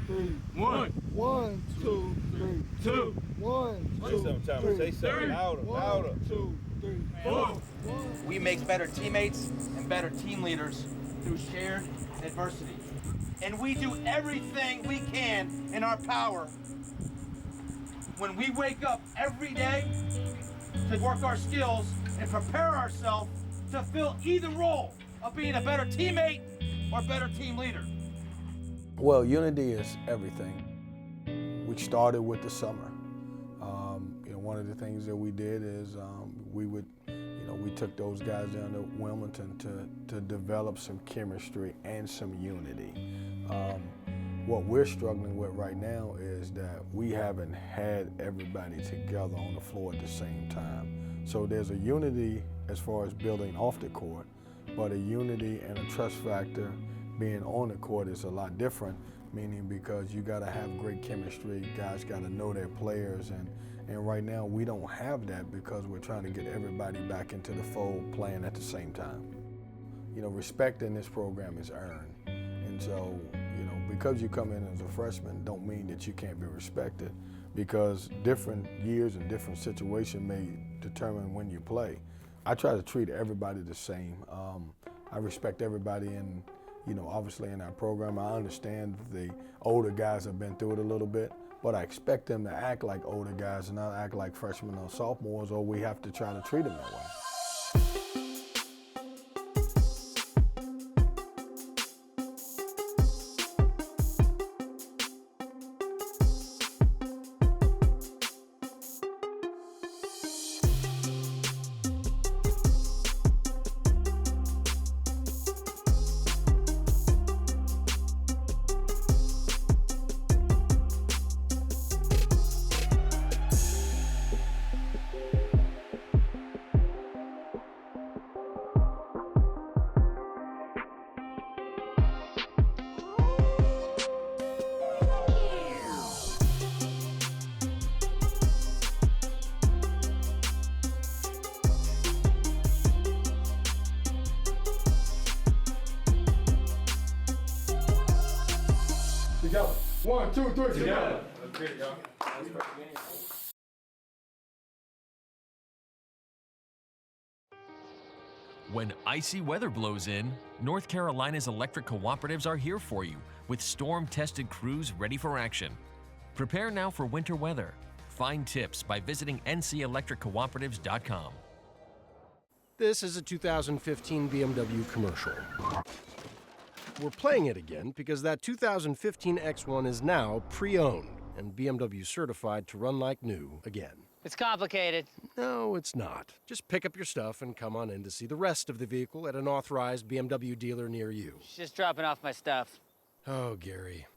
three. One. 1, 2, 3. 2. 1, Say 2, something, Thomas. 3. Say something louder, louder. 1, 2, 3. 4. We make better teammates and better team leaders through shared adversity. And we do everything we can in our power when we wake up every day to work our skills and prepare ourselves to fill either role of being a better teammate or better team leader. Well, unity is everything. We started with the summer. One of the things that we did is we took those guys down to Wilmington to develop some chemistry and some unity. What we're struggling with right now is that we haven't had everybody together on the floor at the same time. So there's a unity as far as building off the court, but a unity and a trust factor being on the court is a lot different, meaning because you got to have great chemistry, guys got to know their players, and right now we don't have that because we're trying to get everybody back into the fold playing at the same time. Respect in this program is earned, and so because you come in as a freshman don't mean that you can't be respected, because different years and different situations may determine when you play. I try to treat everybody the same. I respect everybody in, obviously in our program. I understand the older guys have been through it a little bit, but I expect them to act like older guys and not act like freshmen or sophomores, or we have to try to treat them that way. Together. 1, 2, 3. Together. That's great, y'all. When icy weather blows in, North Carolina's electric cooperatives are here for you with storm-tested crews ready for action. Prepare now for winter weather. Find tips by visiting ncelectriccooperatives.com. This is a 2015 BMW commercial. We're playing it again because that 2015 X1 is now pre-owned and BMW certified to run like new again. It's complicated. No, it's not. Just pick up your stuff and come on in to see the rest of the vehicle at an authorized BMW dealer near you. Just dropping off my stuff. Oh, Gary.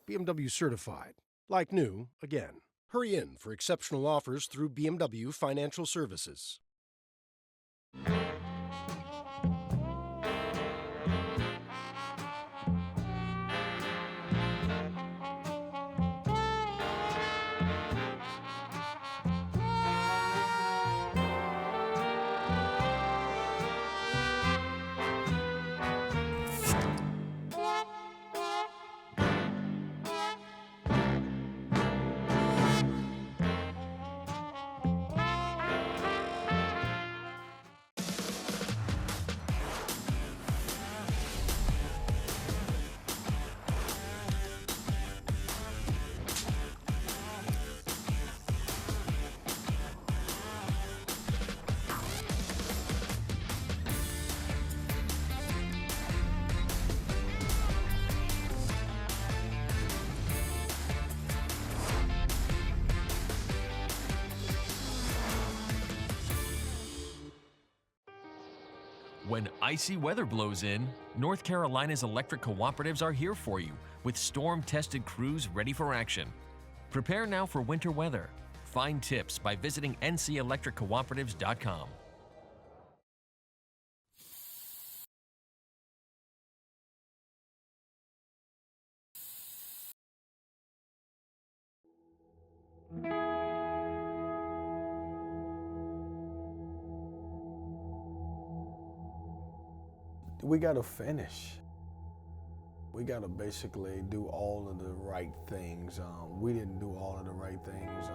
BMW certified. Like new again. Hurry in for exceptional offers through BMW Financial Services. When icy weather blows in, North Carolina's electric cooperatives are here for you with storm-tested crews ready for action. Prepare now for winter weather. Find tips by visiting ncelectriccooperatives.com. We got to finish. We got to basically do all of the right things. We didn't do all of the right things.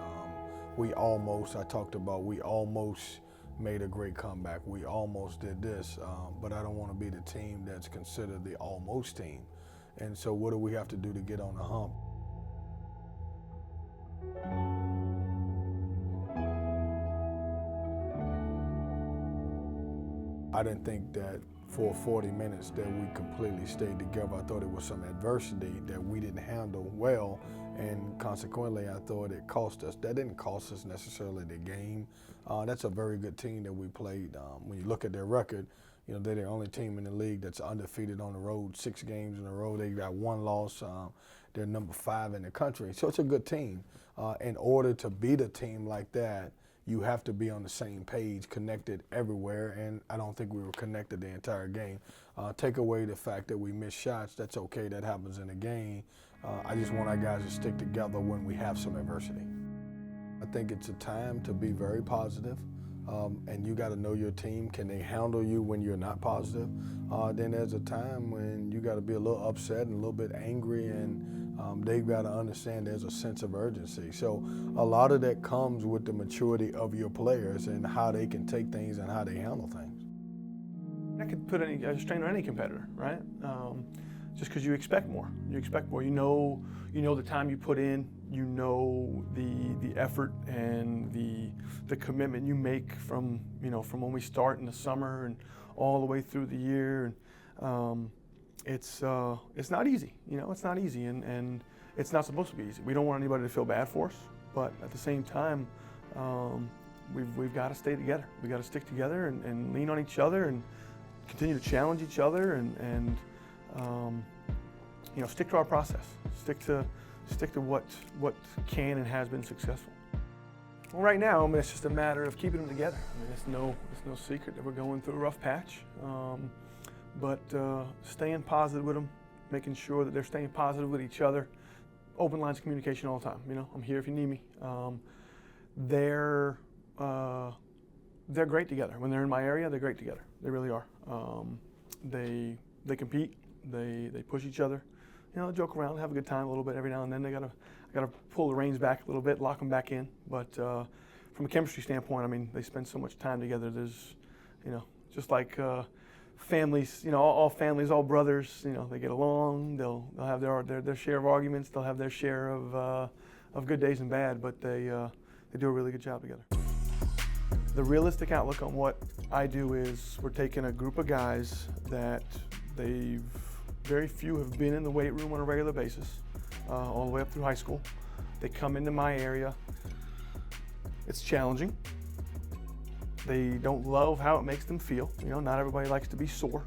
We almost made a great comeback. We almost did this, but I don't want to be the team that's considered the almost team. And so what do we have to do to get on the hump? I didn't think that for 40 minutes that we completely stayed together. I thought it was some adversity that we didn't handle well, and consequently I thought it cost us. That didn't cost us necessarily the game. That's a very good team that we played. When you look at their record, you know, they're the only team in the league that's undefeated on the road, 6 games in a row. They got 1 loss. They're number 5 in the country. So it's a good team. In order to beat a team like that, you have to be on the same page, connected everywhere, and I don't think we were connected the entire game. Take away the fact that we missed shots, that's okay, that happens in a game. I just want our guys to stick together when we have some adversity. I think it's a time to be very positive, and you got to know your team. Can they handle you when you're not positive? Then there's a time when you got to be a little upset and a little bit angry, and they've got to understand there's a sense of urgency. So a lot of that comes with the maturity of your players and how they can take things and how they handle things. That could put a strain on any competitor, right? Just because you expect more. You expect more. You know the time you put in. You know the effort and the commitment you make from when we start in the summer and all the way through the year. And it's not easy. It's not easy, and it's not supposed to be easy. We don't want anybody to feel bad for us, but at the same time, we've got to stay together. We got to stick together and lean on each other and continue to challenge each other and stick to our process. Stick to what can and has been successful. Well, right now, it's just a matter of keeping them together. It's no secret that we're going through a rough patch, but staying positive with them, making sure that they're staying positive with each other. Open lines of communication all the time. I'm here if you need me. They're great together. When they're in my area, they're great together. They really are. They compete. They push each other. Joke around, have a good time a little bit every now and then. I gotta pull the reins back a little bit, lock them back in. But from a chemistry standpoint, they spend so much time together. There's, just like families, all families, all brothers. They get along. They'll have their share of arguments. They'll have their share of good days and bad. But they do a really good job together. The realistic outlook on what I do is we're taking a group of guys that very few have been in the weight room on a regular basis, all the way up through high school. They come into my area. It's challenging. They don't love how it makes them feel. Not everybody likes to be sore.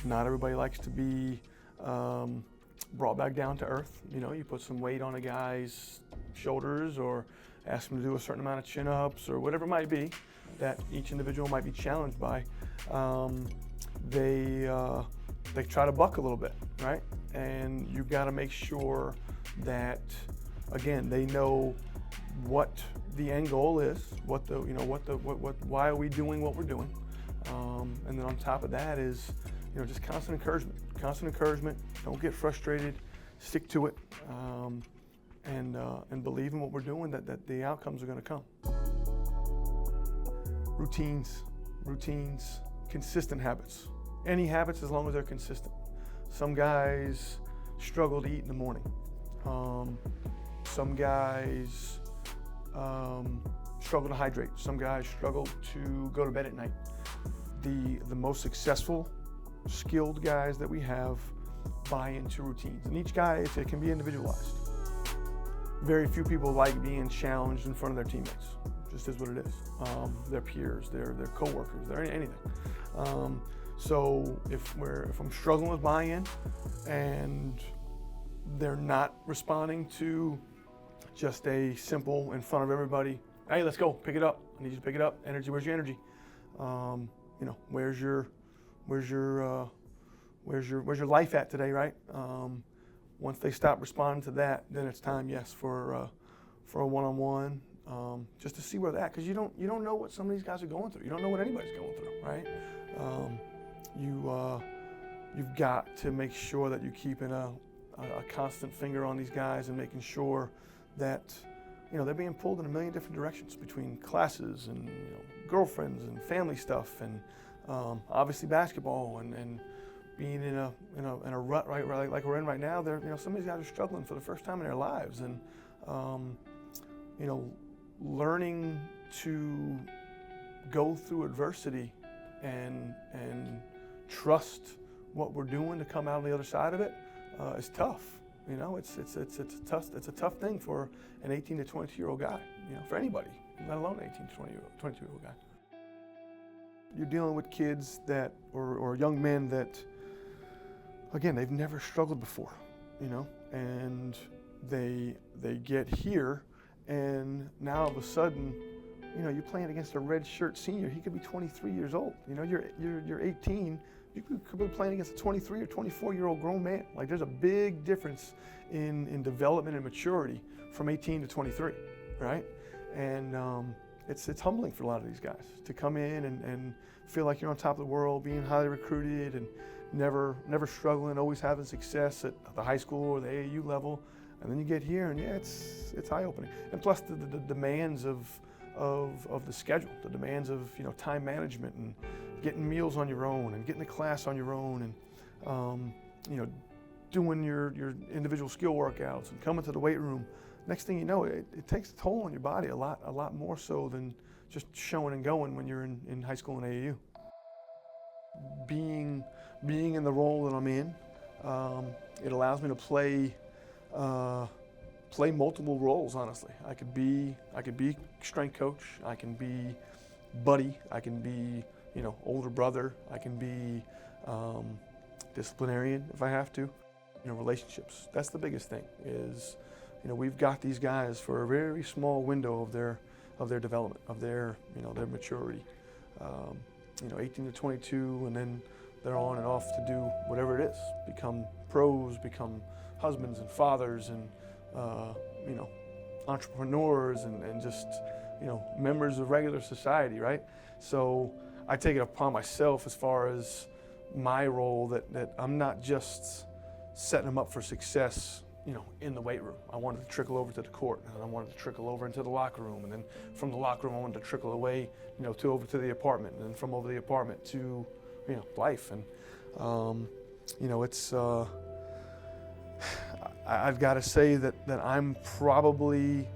Not everybody likes to be brought back down to earth. You put some weight on a guy's shoulders or ask him to do a certain amount of chin-ups or whatever it might be that each individual might be challenged by. They try to buck a little bit, right? And you've got to make sure that, again, they know what the end goal is, why are we doing what we're doing, and then on top of that is, just constant encouragement. Don't get frustrated, stick to it, and believe in what we're doing. That the outcomes are going to come. Routines, consistent habits. Any habits as long as they're consistent. Some guys struggle to eat in the morning. Some guys struggle to hydrate. Some guys struggle to go to bed at night. The most successful, skilled guys that we have buy into routines. And each guy, it can be individualized. Very few people like being challenged in front of their teammates. Just is what it is. Their peers, their coworkers, anything. So if I'm struggling with buy-in and they're not responding to just a simple in front of everybody, hey, let's go, pick it up. I need you to pick it up. Energy, where's your energy? Where's your life at today, right? Once they stop responding to that, then it's time, yes, for a one-on-one, just to see where they're at, because you don't know what some of these guys are going through. You don't know what anybody's going through, right? you've got to make sure that you're keeping a constant finger on these guys and making sure that they're being pulled in a million different directions between classes and girlfriends and family stuff and obviously basketball and being in a rut right like we're in right now. Some of these guys are struggling for the first time in their lives, and learning to go through adversity and trust what we're doing to come out on the other side of it is tough. It's a tough thing for an 18 to 22-year-old guy, for anybody, let alone an 18 to 22-year-old guy. You're dealing with kids that, or young men that, again, they've never struggled before, and they get here, and now all of a sudden, you're playing against a red shirt senior. He could be 23 years old. You're 18. You could be playing against a 23 or 24-year-old grown man. Like, there's a big difference in development and maturity from 18 to 23, right? And it's humbling for a lot of these guys to come in and feel like you're on top of the world, being highly recruited and never struggling, always having success at the high school or the AAU level. And then you get here, and it's eye-opening. And plus the demands of the schedule, the demands of time management and getting meals on your own and getting to class on your own and doing your individual skill workouts and coming to the weight room. Next thing you know, it takes a toll on your body a lot more so than just showing and going when you're in high school and AAU. Being in the role that I'm in, it allows me to play multiple roles. Honestly, I could be strength coach, I can be buddy, I can be older brother, I can be disciplinarian if I have to. Relationships. That's the biggest thing. Is we've got these guys for a very small window of their development, of their their maturity. 18 to 22, and then they're on and off to do whatever it is. Become pros, become husbands and fathers, and entrepreneurs, and just members of regular society, right? So I take it upon myself as far as my role that I'm not just setting them up for success, in the weight room. I wanted to trickle over to the court, and I wanted to trickle over into the locker room, and then from the locker room I wanted to trickle away, over to the apartment, and then from over the apartment to, life. And it's I've got to say that I'm probably,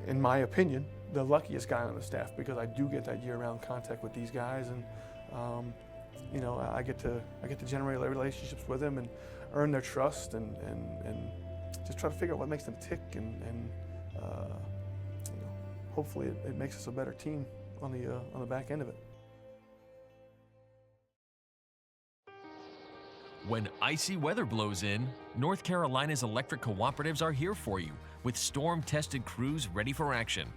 in my opinion, the luckiest guy on the staff, because I do get that year-round contact with these guys, and I get to generate relationships with them and earn their trust, and just try to figure out what makes them tick, and hopefully it makes us a better team on the back end of it. When icy weather blows in, North Carolina's electric cooperatives are here for you with storm-tested crews ready for action.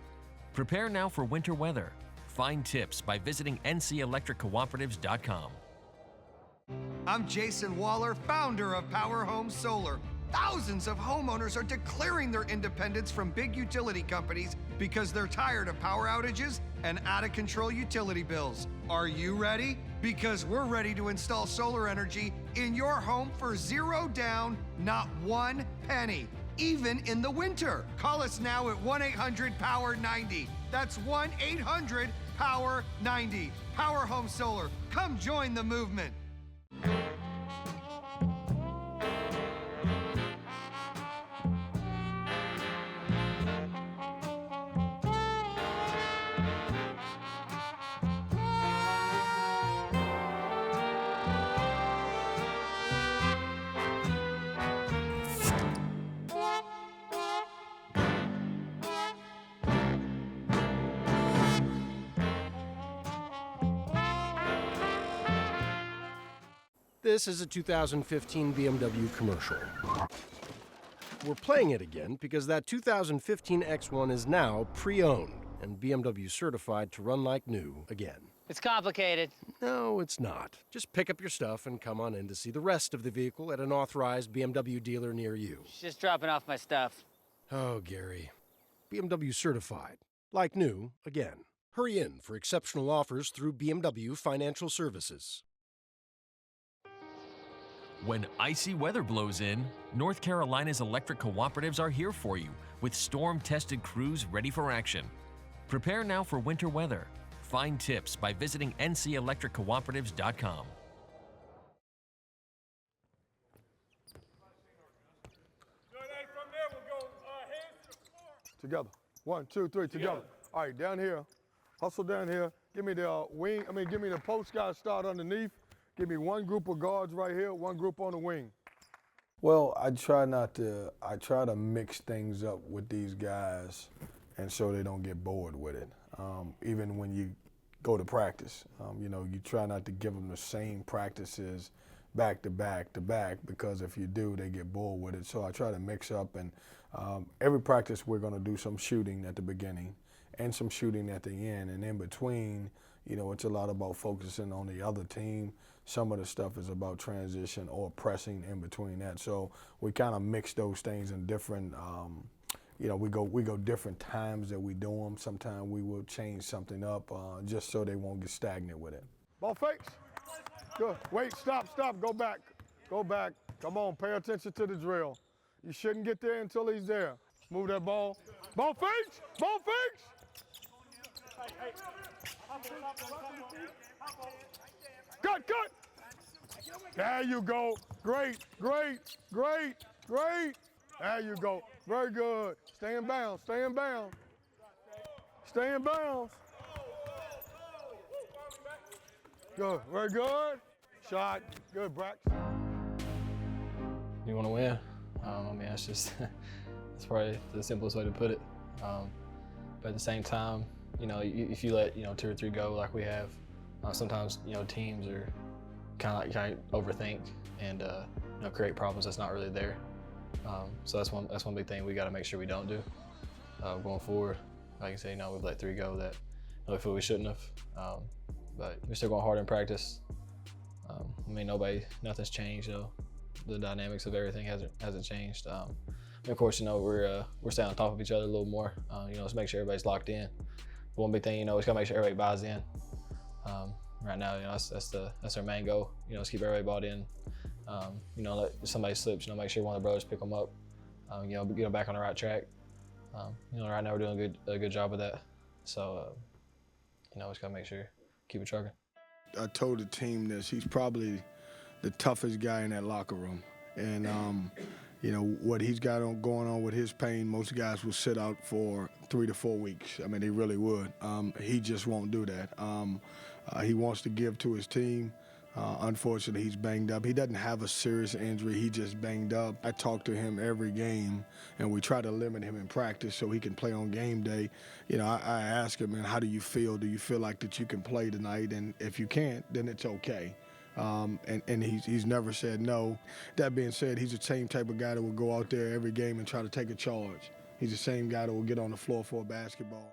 Prepare now for winter weather. Find tips by visiting ncelectriccooperatives.com. I'm Jason Waller, founder of Power Home Solar. Thousands of homeowners are declaring their independence from big utility companies because they're tired of power outages and out-of-control utility bills. Are you ready? Because we're ready to install solar energy in your home for zero down, not one penny, even in the winter. Call us now at 1-800-POWER-90. That's 1-800-POWER-90. Power Home Solar. Come join the movement. This is a 2015 BMW commercial. We're playing it again because that 2015 X1 is now pre-owned and BMW certified to run like new again. It's complicated. No, it's not. Just pick up your stuff and come on in to see the rest of the vehicle at an authorized BMW dealer near you. Just dropping off my stuff. Oh, Gary. BMW certified. Like new again. Hurry in for exceptional offers through BMW Financial Services. When icy weather blows in, North Carolina's electric cooperatives are here for you with storm-tested crews ready for action. Prepare now for winter weather. Find tips by visiting ncelectriccooperatives.com. Together. 1, 2, 3, together. All right, down here. Hustle down here. Give me the give me the post guy start underneath. Give me one group of guards right here, one group on the wing. Well, I try to mix things up with these guys and so they don't get bored with it. Even when you go to practice, you know, you try not to give them the same practices back to back to back, because if you do, they get bored with it. So I try to mix up, and every practice we're going to do some shooting at the beginning and some shooting at the end, and in between, you know, it's a lot about focusing on the other team. Some of the stuff is about transition or pressing in between that. So we kind of mix those things in different, you know, we go different times that we do them. Sometimes we will change something up just so they won't get stagnant with it. Ball fakes. Good. Wait, stop, go back. Go back. Come on, pay attention to the drill. You shouldn't get there until he's there. Move that ball. Ball fakes, ball fakes. Cut. There you go. Great. There you go. Very good. Stay in bounds. Good. Very good. Shot. Good, Brax. You want to win. I mean, that's probably the simplest way to put it. But at the same time, you know, if you let 2 or 3 go like we have, sometimes teams are kind of overthink and create problems that's not really there. So that's one big thing we got to make sure we don't do going forward. Like I say, we've let 3 go that we feel we shouldn't have. But we're still going hard in practice. I mean, nothing's changed. The dynamics of everything hasn't changed. And of course, we're staying on top of each other a little more. To make sure everybody's locked in. One big thing, we just gotta make sure everybody buys in. Right now, that's our main goal. Just keep everybody bought in. If somebody slips, make sure one of the brothers pick them up. Get them back on the right track. Right now we're doing a good job of that. So, just gotta make sure, keep it trucking. I told the team this, he's probably the toughest guy in that locker room. And, what he's got going on with his pain, most guys will sit out for 3 to 4 weeks. I mean, they really would. He just won't do that. He wants to give to his team. Unfortunately, he's banged up. He doesn't have a serious injury. He just banged up. I talk to him every game, and we try to limit him in practice so he can play on game day. I ask him, man, how do you feel? Do you feel like that you can play tonight? And if you can't, then it's okay. And he's never said no. That being said, he's the same type of guy that will go out there every game and try to take a charge. He's the same guy that will get on the floor for a basketball.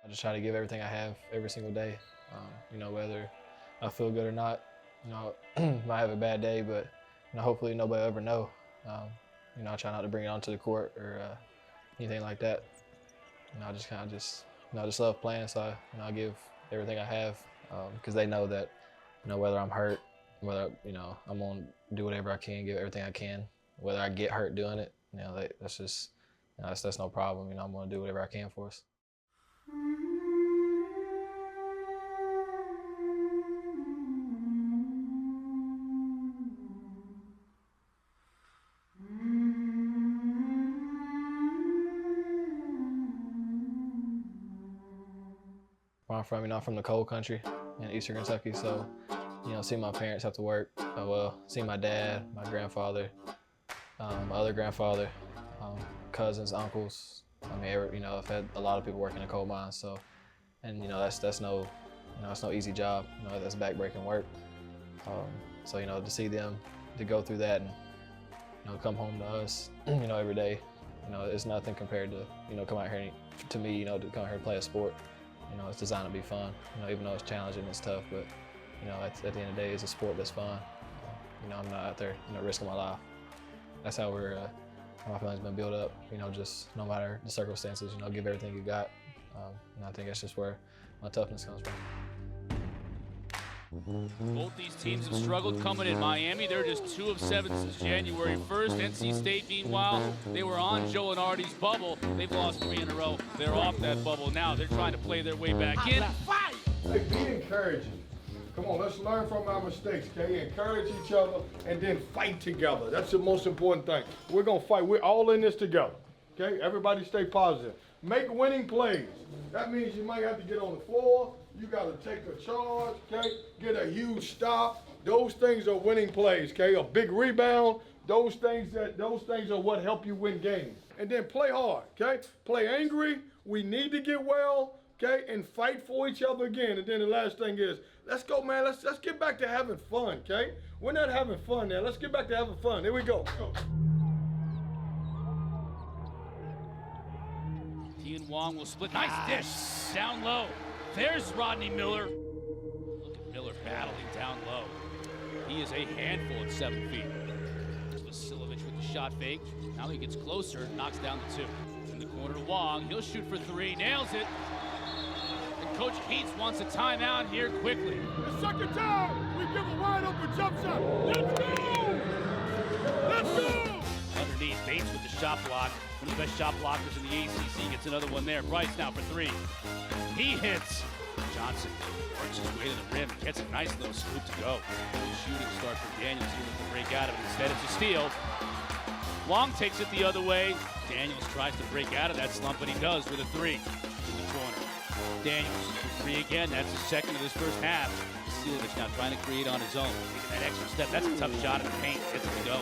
I just try to give everything I have every single day. Whether I feel good or not. Might have a bad day, but hopefully nobody will ever know. I try not to bring it onto the court or anything like that. I just love playing, so I give everything I have because they know that whether I'm hurt, whether I'm gonna do whatever I can, give everything I can. Whether I get hurt doing it, that's just that's no problem. I'm gonna do whatever I can for us. Where I'm from, I'm from the cold country in eastern Kentucky, so seeing my parents have to work, seeing my dad, my grandfather, my other grandfather, cousins, uncles. I've had a lot of people working in coal mines, so, and that's no easy job. That's backbreaking work. So to see them to go through that and come home to us, every day, it's nothing compared to come out here to me, to come out here and play a sport. It's designed to be fun. Even though it's challenging, it's tough, but at the end of the day, it's a sport that's fun. I'm not out there, risking my life. That's how my family's been built up. Just no matter the circumstances, give everything you got. And I think that's just where my toughness comes from. Both these teams have struggled coming in. Miami, they're just 2 of 7 since January 1st. NC State, meanwhile, they were on Joe Lenardi's bubble. They've lost 3 in a row. They're off that bubble now. They're trying to play their way back in. Hey, be encouraging. Come on, let's learn from our mistakes, okay? Encourage each other and then fight together. That's the most important thing. We're going to fight. We're all in this together, okay? Everybody stay positive. Make winning plays. That means you might have to get on the floor. You got to take a charge, okay? Get a huge stop. Those things are winning plays, okay? A big rebound. Those things are what help you win games. And then play hard, okay? Play angry. We need to get well, okay? And fight for each other again. And then the last thing is, let's go, man. Let's get back to having fun, okay? We're not having fun now. Let's get back to having fun. Here we go. Tian Wong will split. Nice dish. Down low. There's Rodney Miller. Look at Miller battling down low. He is a handful at 7 feet. Vasiljevic with the shot fake. Now he gets closer, knocks down the 2. In the corner to Wong. He'll shoot for 3. Nails it. And Coach Keats wants a timeout here quickly. The second time, we give a wide open jump shot. Let's go! Let's go! Underneath, Bates with the shot block. One of the best shot blockers in the ACC gets another one there. Bryce now for 3. He hits. Johnson works his way to the rim. Gets a nice little scoop to go. Shooting start for Daniels. He looks to break out of it. Instead, it's a steal. Long takes it the other way. Daniels tries to break out of that slump, but he does with a 3 in the corner. Daniels for 3 again. That's the second of this first half. Vasiljevic now trying to create on his own. Taking that extra step. That's a tough shot in the paint. Gets it to go.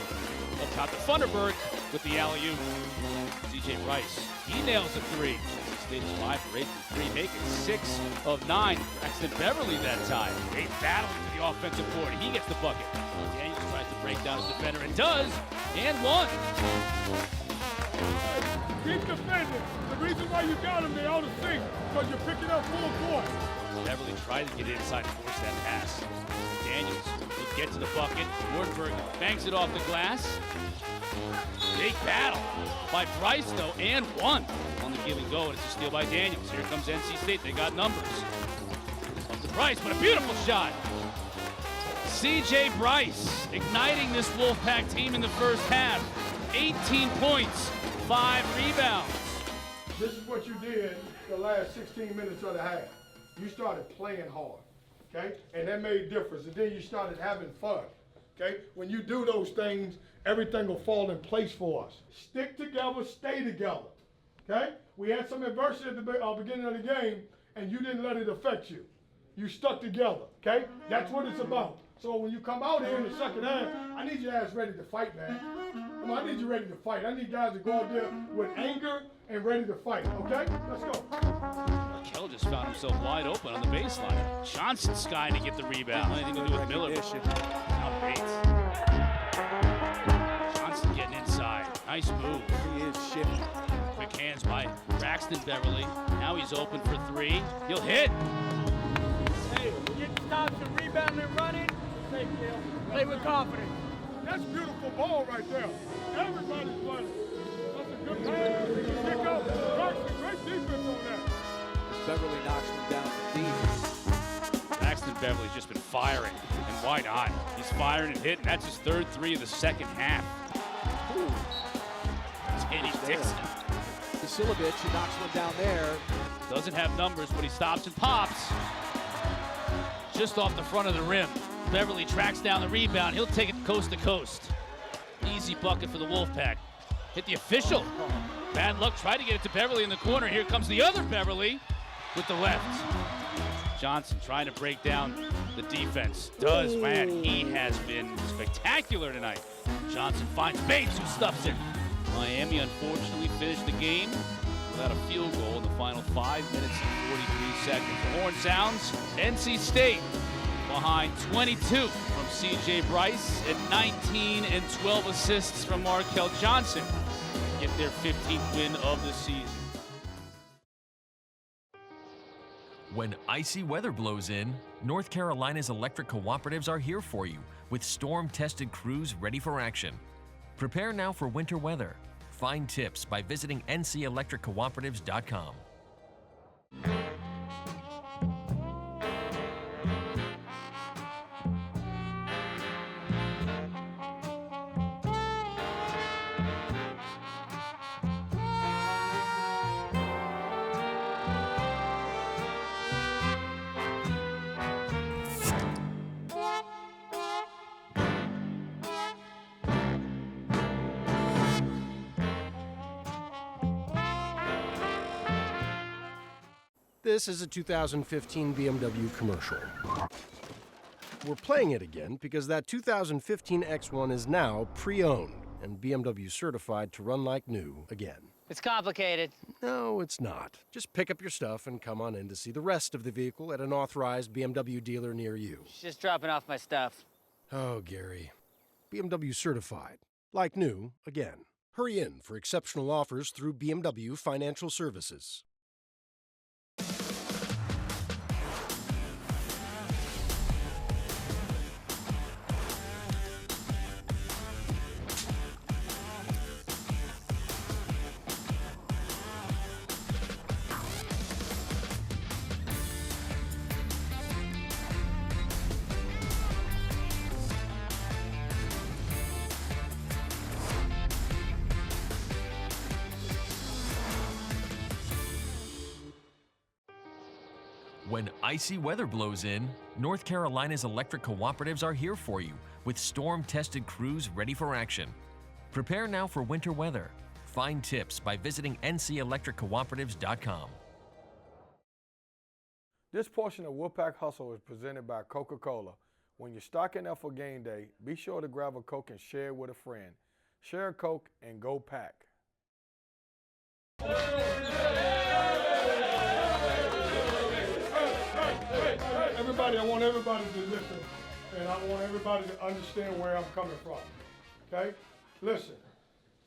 Up top to Thunderberg with the alley-oop. CJ Bryce, he nails a 3. State is 5 for 8 from 3, making 6 of 9. Braxton Beverly that time. They battling to the offensive board. He gets the bucket. Daniels tries to break down his defender and does. And 1. Keep defending. The reason why you got him, they ought to sink, because you're picking up full court. Beverly tried to get inside and force that pass. Daniels will get to the bucket. Wardenberg bangs it off the glass. Big battle by Bryce, though, and 1 on the give and go, and it's a steal by Daniels. Here comes NC State. They got numbers. Up to Bryce, but a beautiful shot. CJ Bryce igniting this Wolfpack team in the first half. 18 points, 5 rebounds. This is what you did the last 16 minutes of the half. You started playing hard, okay? And that made a difference. And then you started having fun, okay? When you do those things, everything will fall in place for us. Stick together, stay together, okay? We had some adversity at the beginning of the game, and you didn't let it affect you. You stuck together, okay? That's what it's about. So when you come out here in the second half, I need your ass ready to fight, man. Come on, I need you ready to fight. I need guys to go out there with anger and ready to fight, okay? Let's go. Kell just found himself wide open on the baseline. Johnson skying to get the rebound. Anything to do with Miller. Now Bates. Johnson getting inside. Nice move. He is shifting. Quick hands by Braxton Beverly. Now he's open for 3. He'll hit. Hey, get stops and rebounding and running. Play with confidence. That's beautiful ball right there. Everybody's running. That's a good pass. Pick up. Braxton, great defense on that. Beverly knocks them down to deep. Braxton Beverly's just been firing, and why not? He's firing and hitting. That's his 3rd 3 of the second half. Teddy Dixon. Vasiljevic knocks one down there. Doesn't have numbers, but he stops and pops. Just off the front of the rim. Beverly tracks down the rebound. He'll take it coast to coast. Easy bucket for the Wolfpack. Hit the official. Bad luck. Tried to get it to Beverly in the corner. Here comes the other Beverly with the left. Johnson trying to break down the defense. Does, man. He has been spectacular tonight. Johnson finds Bates, who stuffs it. Miami unfortunately finished the game without a field goal in the final 5 minutes and 43 seconds. The horn sounds. NC State behind 22 from CJ Bryce and 19 and 12 assists from Markel Johnson. Get their 15th win of the season. When icy weather blows in, North Carolina's electric cooperatives are here for you with storm-tested crews ready for action. Prepare now for winter weather. Find tips by visiting ncelectriccooperatives.com. This is a 2015 BMW commercial. We're playing it again because that 2015 X1 is now pre-owned and BMW certified to run like new again. It's complicated. No, it's not. Just pick up your stuff and come on in to see the rest of the vehicle at an authorized BMW dealer near you. Just dropping off my stuff. Oh, Gary. BMW certified. Like new, again. Hurry in for exceptional offers through BMW Financial Services. When icy weather blows in, North Carolina's electric cooperatives are here for you with storm-tested crews ready for action. Prepare now for winter weather. Find tips by visiting ncelectriccooperatives.com. This portion of Wolfpack Hustle is presented by Coca-Cola. When you're stocking up for game day, be sure to grab a Coke and share it with a friend. Share a Coke and go pack. Everybody, I want everybody to listen, and I want everybody to understand where I'm coming from, okay? Listen,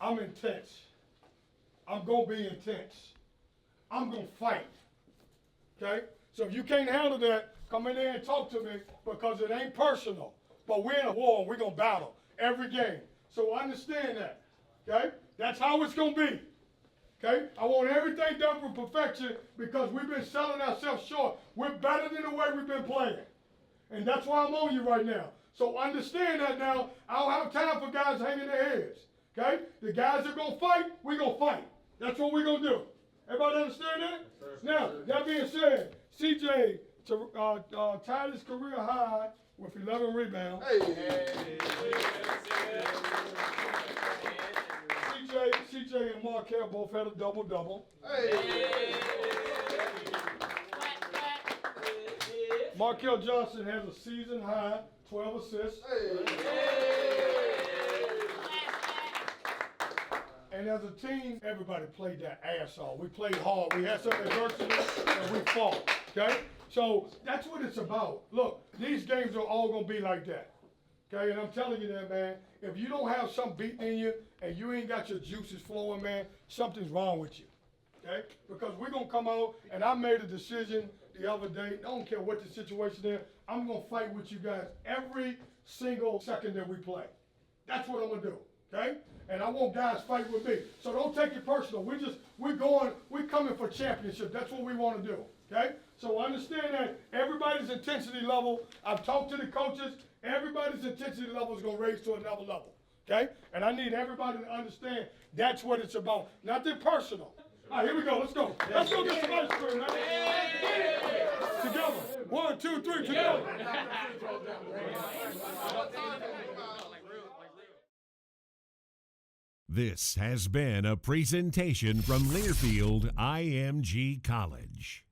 I'm intense. I'm gonna be intense. I'm gonna fight, okay? So if you can't handle that, come in there and talk to me because it ain't personal. But we're in a war and we're gonna battle every game. So understand that, okay? That's how it's gonna be. Okay? I want everything done for perfection because we've been selling ourselves short. We're better than the way we've been playing. And that's why I'm on you right now. So understand that now. I don't have time for guys hanging their heads. Okay? The guys that are going to fight, we're going to fight. That's what we're going to do. Everybody understand that? Now, that being said, CJ tied his career high with 11 rebounds. CJ and Markel both had a double-double. Markel Johnson has a season high 12 assists. And as a team, everybody played their ass off. We played hard. We had some adversity and we fought. Okay? So that's what it's about. Look, these games are all gonna be like that. Okay, and I'm telling you that, man, if you don't have something beating in you and you ain't got your juices flowing, man, something's wrong with you, okay? Because we're going to come out, and I made a decision the other day, I don't care what the situation is, I'm going to fight with you guys every single second that we play. That's what I'm going to do, okay? And I want guys fight with me. So don't take it personal. We're coming for championship. That's what we want to do, okay? So understand that everybody's intensity level, I've talked to the coaches, everybody's intensity level is going to raise to another level, okay? And I need everybody to understand that's what it's about, nothing personal. All right, here we go. Let's go. Let's go get some ice cream, man. Together. 1, 2, 3, together. This has been a presentation from Learfield IMG College.